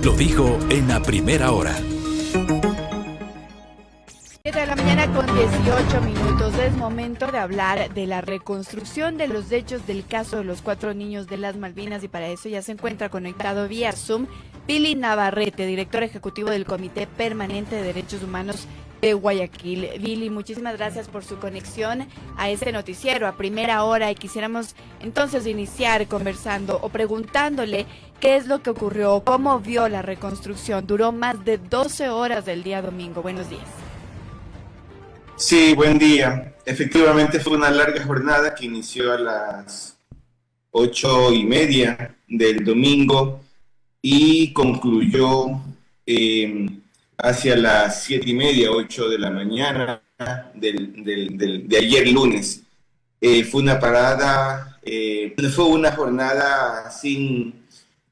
Lo dijo en la primera hora. 7 de la mañana con 18 minutos. Es momento de hablar de la reconstrucción de los hechos del caso de los 4 niños de las Malvinas, y para eso ya se encuentra conectado vía Zoom Billy Navarrete, director ejecutivo del Comité Permanente de Derechos Humanos de Guayaquil. Billy, muchísimas gracias por su conexión a este noticiero a primera hora, y quisiéramos entonces iniciar conversando o preguntándole qué es lo que ocurrió, cómo vio la reconstrucción. Duró más de 12 horas del día domingo. Buenos días. Sí, buen día. Efectivamente fue una larga jornada que inició a las 8:30 del domingo y concluyó hacia las 7:30, 8 de la mañana de ayer lunes. Fue una parada, fue una jornada sin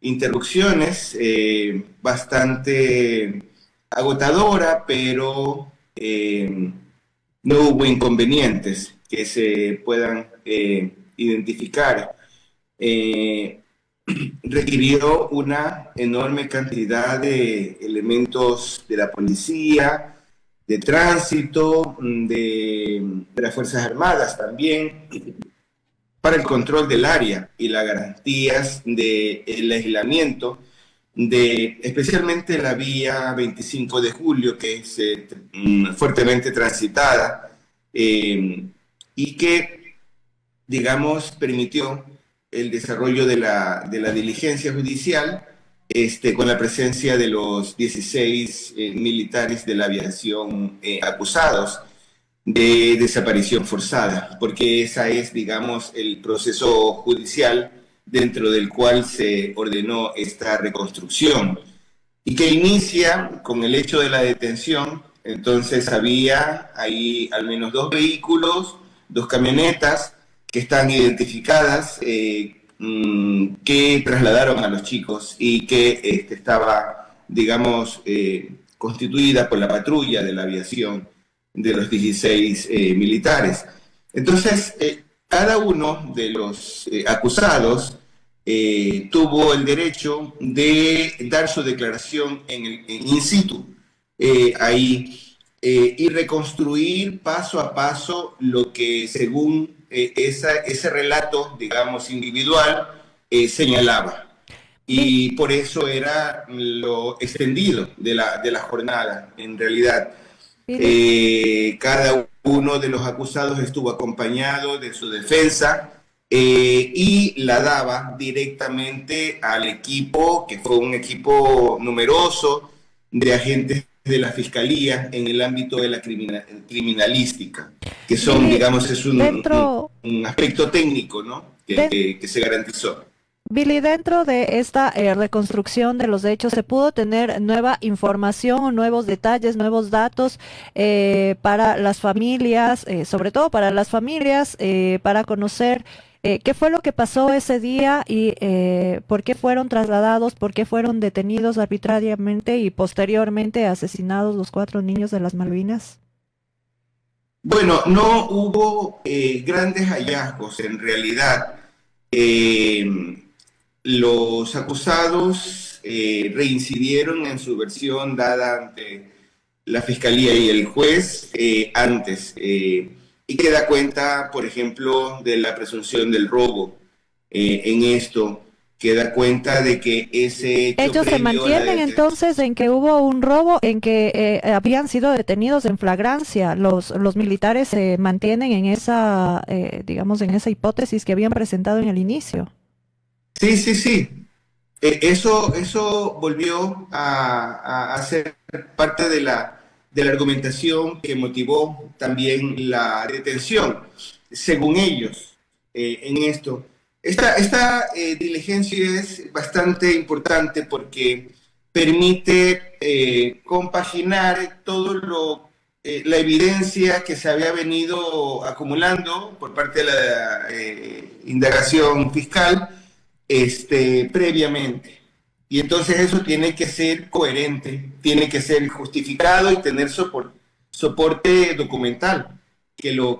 interrupciones, bastante agotadora, pero no hubo inconvenientes que se puedan identificar. Requirió una enorme cantidad de elementos de la policía, de tránsito, de las Fuerzas Armadas también, para el control del área y las garantías del aislamiento, especialmente la vía 25 de julio, que es fuertemente transitada y que, digamos, permitió el desarrollo de la diligencia judicial con la presencia de los 16 militares de la aviación acusados de desaparición forzada, porque esa es, digamos, el proceso judicial dentro del cual se ordenó esta reconstrucción y que inicia con el hecho de la detención. Entonces había ahí al menos 2 vehículos, 2 camionetas que están identificadas, que trasladaron a los chicos y que estaba, digamos, constituida por la patrulla de la aviación de los 16 militares. Entonces, cada uno de los acusados tuvo el derecho de dar su declaración in situ, ahí, y reconstruir paso a paso lo que, según ese relato, digamos, individual, señalaba. Y por eso era lo extendido de la jornada, en realidad. Cada uno de los acusados estuvo acompañado de su defensa y la daba directamente al equipo, que fue un equipo numeroso de agentes de la Fiscalía en el ámbito de la criminalística, que son, digamos, es un aspecto técnico, ¿no? que se garantizó. Billy, dentro de esta reconstrucción de los hechos, ¿se pudo tener nueva información, nuevos detalles, nuevos datos para las familias, sobre todo para las familias, para conocer qué fue lo que pasó ese día y por qué fueron trasladados, por qué fueron detenidos arbitrariamente y posteriormente asesinados los 4 niños de las Malvinas? Bueno, no hubo grandes hallazgos en realidad. Los acusados reincidieron en su versión dada ante la Fiscalía y el juez antes, y que da cuenta, por ejemplo, de la presunción del robo en esto, que da cuenta de que ese hecho... Ellos se mantienen entonces en que hubo un robo, en que habían sido detenidos en flagrancia. Los militares se mantienen en esa, digamos, en esa hipótesis que habían presentado en el inicio. Sí. Eso volvió a ser parte de la argumentación que motivó también la detención, según ellos, en esto. Esta diligencia es bastante importante porque permite compaginar todo la evidencia que se había venido acumulando por parte de la indagación fiscal previamente. Y entonces eso tiene que ser coherente, tiene que ser justificado y tener soporte documental que lo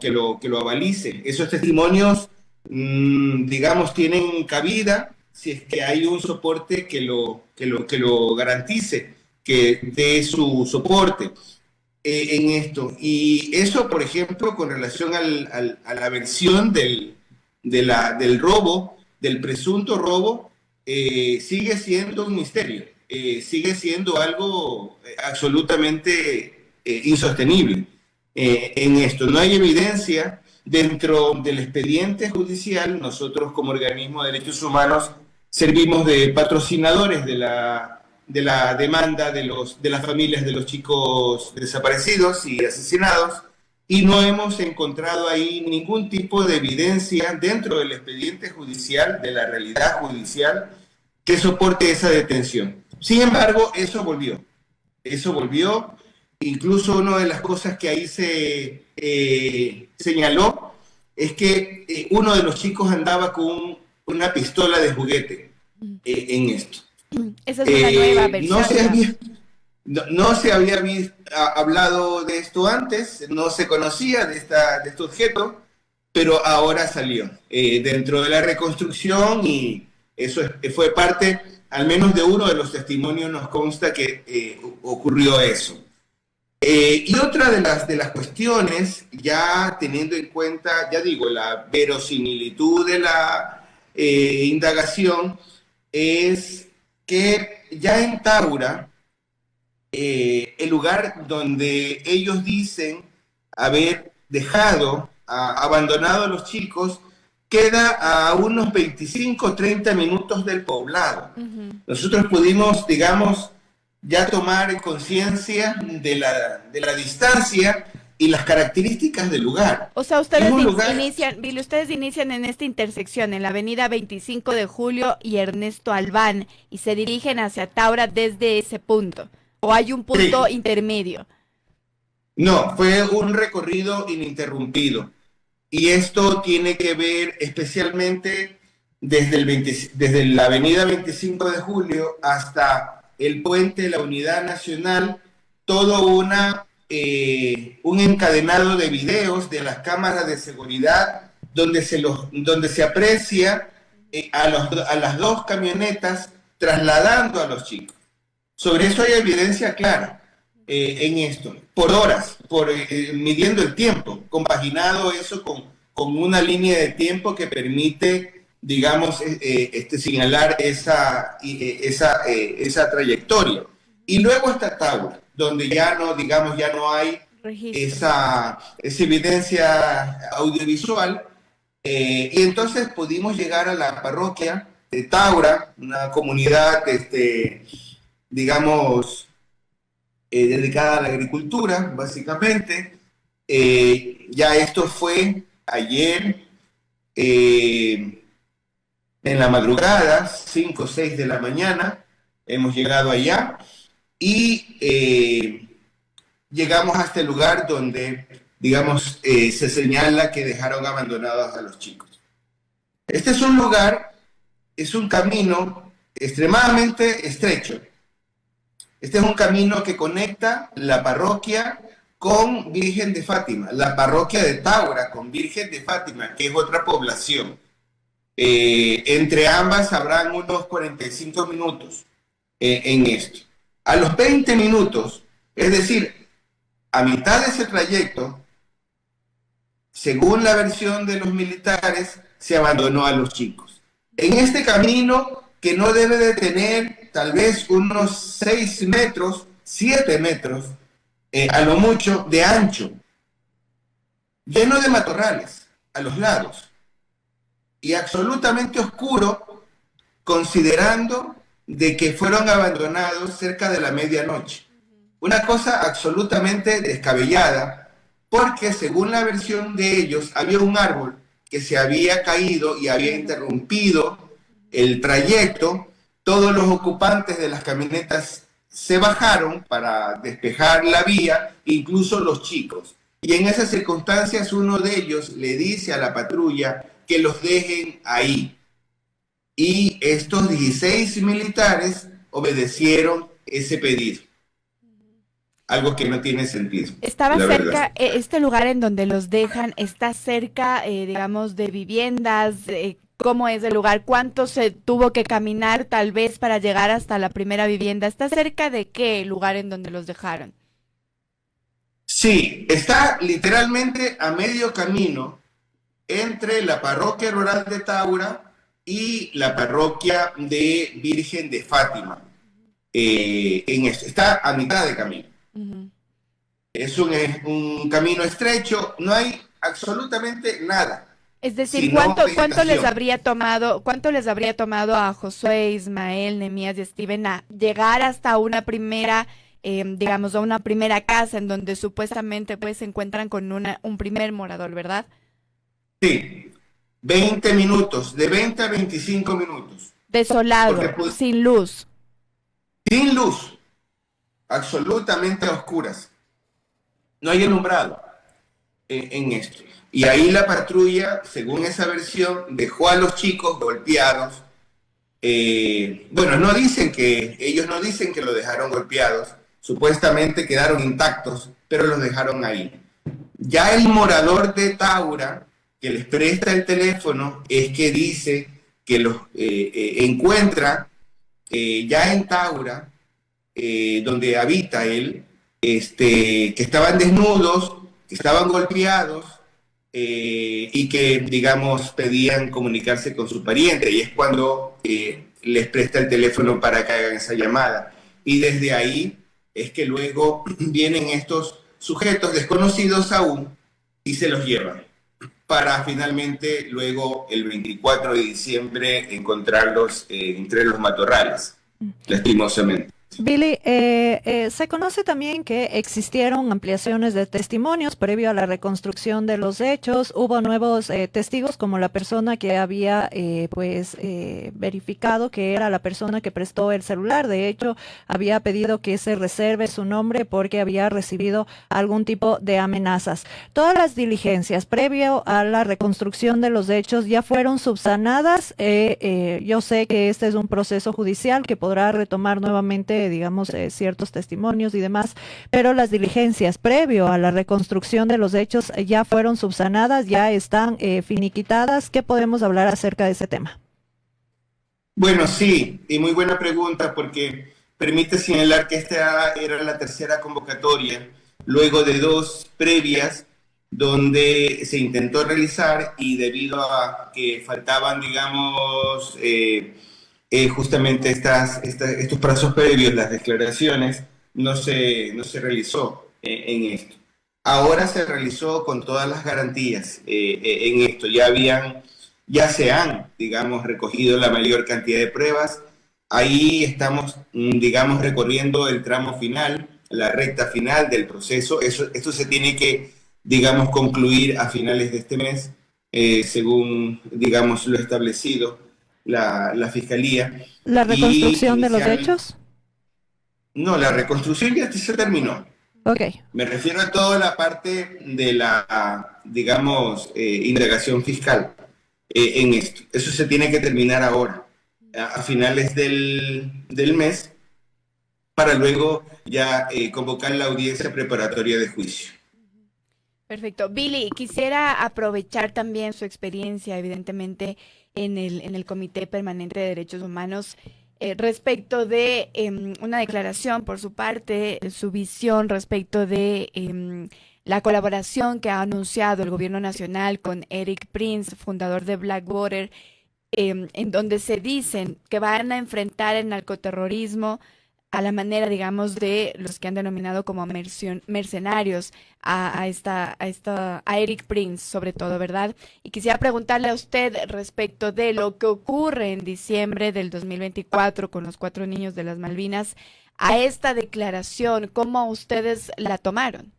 avalice. Esos testimonios, digamos, tienen cabida si es que hay un soporte que lo garantice, que dé su soporte en esto. Y eso, por ejemplo, con relación a la versión del robo, del presunto robo, sigue siendo un misterio, sigue siendo algo absolutamente insostenible en esto. No hay evidencia dentro del expediente judicial. Nosotros como organismo de derechos humanos servimos de patrocinadores de la demanda de las familias de los chicos desaparecidos y asesinados, y no hemos encontrado ahí ningún tipo de evidencia dentro del expediente judicial, de la realidad judicial, que soporte esa detención. Sin embargo, eso volvió. Incluso una de las cosas que ahí se señaló es que uno de los chicos andaba con una pistola de juguete en esto. Esa es una nueva versión. No se había hablado de esto antes, no se conocía de este objeto, pero ahora salió dentro de la reconstrucción, y eso fue parte, al menos de uno de los testimonios nos consta que ocurrió eso. Y otra de las cuestiones, ya teniendo en cuenta, ya digo, la verosimilitud de la indagación, es que ya en Taura, el lugar donde ellos dicen haber abandonado a los chicos, queda a unos 25-30 minutos del poblado. Nosotros pudimos, digamos, ya tomar conciencia de la distancia y las características del lugar. O sea, ustedes inician en esta intersección, en la avenida 25 de Julio y Ernesto Albán, y se dirigen hacia Taura desde ese punto. ¿O hay un punto intermedio? No, fue un recorrido ininterrumpido. Y esto tiene que ver especialmente desde la avenida 25 de Julio hasta el puente de la Unidad Nacional, todo un encadenado de videos de las cámaras de seguridad donde se aprecia a las dos camionetas trasladando a los chicos. Sobre eso hay evidencia clara en esto, por horas, midiendo el tiempo, compaginado eso con una línea de tiempo que permite, digamos, señalar esa trayectoria. Y luego está Taura, donde ya no hay esa evidencia audiovisual, y entonces pudimos llegar a la parroquia de Taura, una comunidad, digamos, dedicada a la agricultura, básicamente. Ya esto fue ayer, en la madrugada, 5 o 6 de la mañana, hemos llegado allá y llegamos a este lugar donde, digamos, se señala que dejaron abandonados a los chicos. Este es un lugar, es un camino extremadamente estrecho. Este es un camino que conecta la parroquia con Virgen de Fátima, la parroquia de Taura con Virgen de Fátima, que es otra población. Entre ambas habrán unos 45 minutos en esto. A los 20 minutos, es decir, a mitad de ese trayecto, según la versión de los militares, se abandonó a los chicos. En este camino, que no debe de tener tal vez unos 6 metros, 7 metros, a lo mucho, de ancho, lleno de matorrales a los lados, y absolutamente oscuro, considerando de que fueron abandonados cerca de la medianoche. Una cosa absolutamente descabellada, porque según la versión de ellos, había un árbol que se había caído y había interrumpido el trayecto. Todos los ocupantes de las camionetas se bajaron para despejar la vía, incluso los chicos. Y en esas circunstancias uno de ellos le dice a la patrulla que los dejen ahí. Y estos 16 militares obedecieron ese pedido. Algo que no tiene sentido. Estaba cerca, este lugar en donde los dejan, está cerca, digamos, de viviendas, ¿Cómo es el lugar? ¿Cuánto se tuvo que caminar tal vez para llegar hasta la primera vivienda? ¿Está cerca de qué lugar en donde los dejaron? Sí, está literalmente a medio camino entre la parroquia rural de Taura y la parroquia de Virgen de Fátima. En esto, está a mitad de camino. Ujú. Es un camino estrecho, no hay absolutamente nada. Es decir, Sino ¿cuánto les vegetación. cuánto les habría tomado a Josué, Ismael, Nehemías y Steven a llegar hasta una primera, digamos, a una primera casa en donde supuestamente pues se encuentran con un primer morador, ¿verdad? Sí, 20 minutos, de 20 a 25 minutos. Porque Desolado, pues, sin luz. sin luz, absolutamente a oscuras. No hay alumbrado en esto. Y ahí la patrulla, según esa versión, dejó a los chicos golpeados. Bueno, ellos no dicen que lo dejaron golpeados, supuestamente quedaron intactos, pero los dejaron ahí. Ya el morador de Taura, que les presta el teléfono, es que dice que los encuentra ya en Taura, donde habita él, que estaban desnudos, que estaban golpeados y que, digamos, pedían comunicarse con su pariente. Y es cuando les presta el teléfono para que hagan esa llamada. Y desde ahí es que luego vienen estos sujetos desconocidos aún y se los llevan para finalmente luego el 24 de diciembre encontrarlos entre los matorrales, lastimosamente. Billy, se conoce también que existieron ampliaciones de testimonios previo a la reconstrucción de los hechos. Hubo nuevos testigos, como la persona que había verificado que era la persona que prestó el celular. De hecho, había pedido que se reserve su nombre porque había recibido algún tipo de amenazas. Todas las diligencias previo a la reconstrucción de los hechos ya fueron subsanadas. Yo sé que este es un proceso judicial que podrá retomar nuevamente, digamos, ciertos testimonios y demás, pero las diligencias previo a la reconstrucción de los hechos ya fueron subsanadas, ya están finiquitadas. ¿Qué podemos hablar acerca de ese tema? Bueno, sí, y muy buena pregunta porque permite señalar que esta era la tercera convocatoria, luego de dos previas donde se intentó realizar y debido a que faltaban, digamos, justamente estos plazos previos, las declaraciones, no se realizó en esto. Ahora se realizó con todas las garantías en esto. Ya se han, digamos, recogido la mayor cantidad de pruebas. Ahí estamos, digamos, recorriendo el tramo final, la recta final del proceso. Esto se tiene que, digamos, concluir a finales de este mes, según, digamos, lo establecido la Fiscalía. ¿La reconstrucción de los Inicialmente, hechos? no, la reconstrucción ya se terminó. Ok. Me refiero a toda la parte de la, digamos, indagación fiscal en esto. Eso se tiene que terminar ahora, a finales del mes, para luego ya convocar la audiencia preparatoria de juicio. Perfecto. Billy, quisiera aprovechar también su experiencia, evidentemente, en el Comité Permanente de Derechos Humanos, respecto de una declaración por su parte, su visión respecto de la colaboración que ha anunciado el Gobierno Nacional con Eric Prince, fundador de Blackwater, en donde se dicen que van a enfrentar el narcoterrorismo a la manera, digamos, de los que han denominado como mercenarios a Eric Prince, sobre todo, ¿verdad? Y quisiera preguntarle a usted respecto de lo que ocurre en diciembre del 2024 con los 4 niños de las Malvinas, a esta declaración, ¿cómo ustedes la tomaron?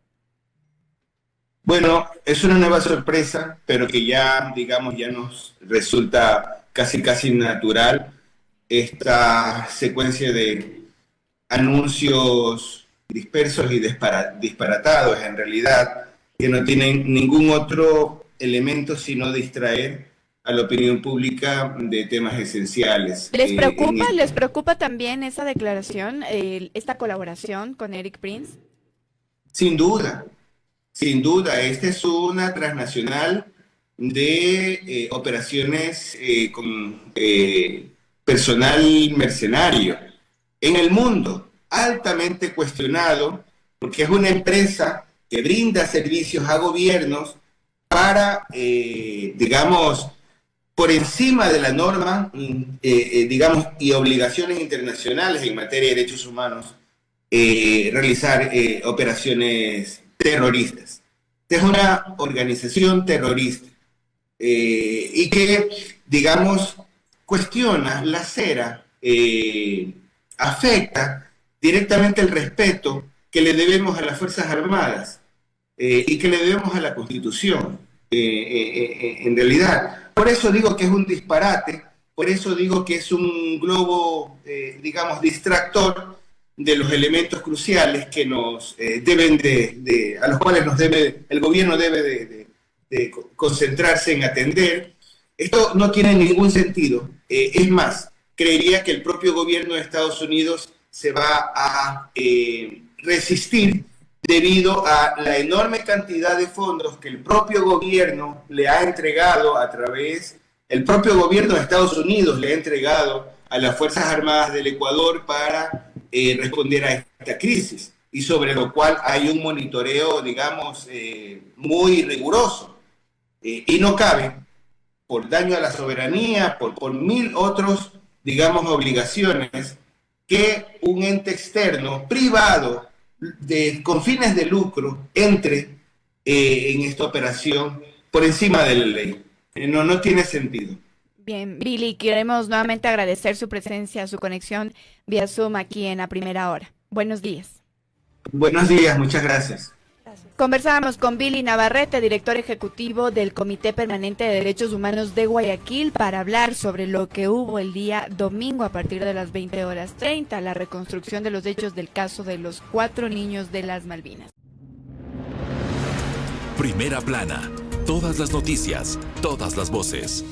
Bueno, es una nueva sorpresa, pero que ya, digamos, ya nos resulta casi natural esta secuencia de anuncios dispersos y disparatados, en realidad, que no tienen ningún otro elemento sino distraer a la opinión pública de temas esenciales. ¿Les preocupa también esa declaración, esta colaboración con Eric Prince? Sin duda, esta es una transnacional de operaciones con personal mercenario en el mundo, altamente cuestionado, porque es una empresa que brinda servicios a gobiernos para, digamos, por encima de la norma, digamos, y obligaciones internacionales en materia de derechos humanos, realizar operaciones terroristas. Esta es una organización terrorista y que, digamos, cuestiona, lacera, afecta directamente el respeto que le debemos a las Fuerzas Armadas y que le debemos a la Constitución, en realidad. Por eso digo que es un disparate, por eso digo que es un globo, digamos, distractor de los elementos cruciales que nos deben a los cuales el gobierno debe de concentrarse en atender. Esto no tiene ningún sentido. Es más, creería que el propio gobierno de Estados Unidos se va a resistir debido a la enorme cantidad de fondos que el propio gobierno le ha entregado el propio gobierno de Estados Unidos le ha entregado a las Fuerzas Armadas del Ecuador para responder a esta crisis, y sobre lo cual hay un monitoreo, digamos, muy riguroso. Y no cabe, por daño a la soberanía, por mil otros, digamos, obligaciones, que un ente externo, privado, con fines de lucro, entre en esta operación por encima de la ley. No tiene sentido. Bien, Billy, queremos nuevamente agradecer su presencia, su conexión vía Zoom aquí en La Primera Hora. Buenos días. Buenos días, muchas gracias. Conversábamos con Billy Navarrete, director ejecutivo del Comité Permanente de Derechos Humanos de Guayaquil, para hablar sobre lo que hubo el día domingo a partir de las 20:30, la reconstrucción de los hechos del caso de los 4 niños de las Malvinas. Primera plana. Todas las noticias, todas las voces.